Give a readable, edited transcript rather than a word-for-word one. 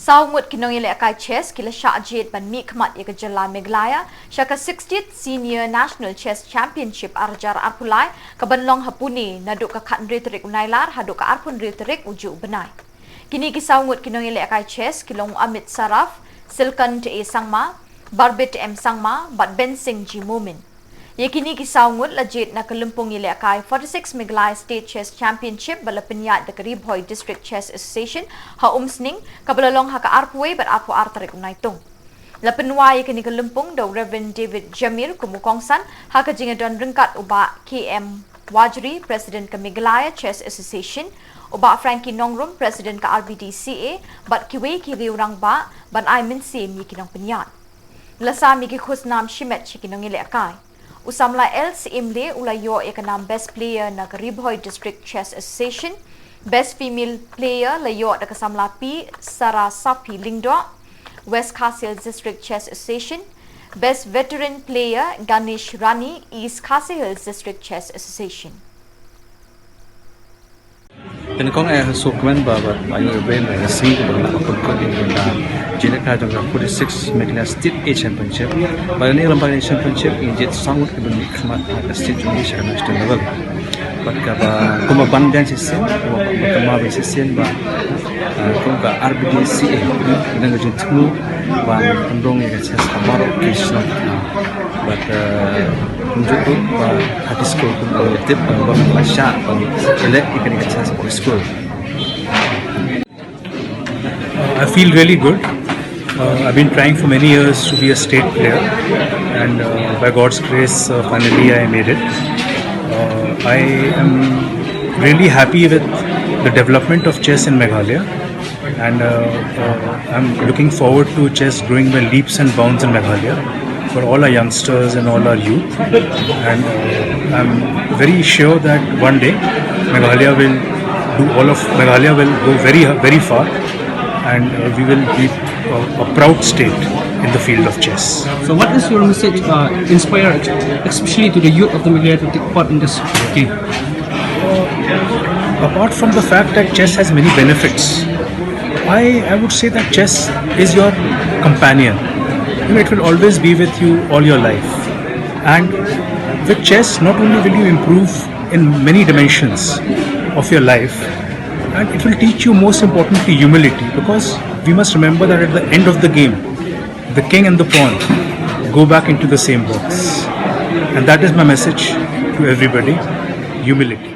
Ngut Nongialehkai chess kila Shah Jied ban mikmat ya kejala Meghalaya Shaka 60th Senior National Chess Championship arjar arpulai kabanlong hapuni naduk ka khandri terik unailar haduk ka arpun terik uju benai. Kini Ngut Nongialehkai chess kilong Amit Saraf Silkan te sangma Barbit sangma bat Ben Singh ji Mumin. Yakini Ngut la Jied na kalumpong Nongialehkai 46 Meghalaya State Chess Championship bala penyat de Ribhoi District Chess Association ha umsning kabalalong ha ka arpwe bat arpo artarik unaitung. La penwa yakini kalumpong do Reverend David Jamil kumukongsan ha ka jingadon ringkat uba KM Wajri President ka Meghalaya Chess Association uba Frankie Nongrum President ka RBDCA bat kiwe kiriurang ba ban ai min sim yikinong penyat. Lasa mi ki khusnam shimet chikinong Nongialehkai. Usamla Els Imle ulayo ekanam Best Player na Ribhoi District Chess Association, Best Female Player layo da kasamla P Sara Sapi Lingdo, West Khasil District Chess Association, Best Veteran Player Ganesh Rani East Khasil Hills District Chess Association. Penekong sukmen babat ayo ben sing bang pagkon benda Jied ka jong 46 Meghalaya State A Championship balani lampai championship in Jied sangut ke ben khmat ka state jong di national level bat ka ba kuma ban dan sisen kuma ba sisen ba kuma RBDCA dengan jong tmu ba pendong ya chess kamaro krishna but untuk hati school pun tip bang Shah bang elect ikan chess school. I feel really good. I've been trying for many years to be a state player, and by God's grace, finally I made it. I am really happy with the development of chess in Meghalaya, and I'm looking forward to chess growing by leaps and bounds in Meghalaya for all our youngsters and all our youth. And I'm very sure that one day Meghalaya will go very far, and we will be a proud state in the field of chess. So what is your message inspire especially to the youth of the Meghalaya to take part in this game? Apart from the fact that chess has many benefits, I would say that chess is your companion. It will always be with you all your life. And with chess, not only will you improve in many dimensions of your life, and it will teach you most importantly humility, because we must remember that at the end of the game, the king and the pawn go back into the same box. And that is my message to everybody: humility.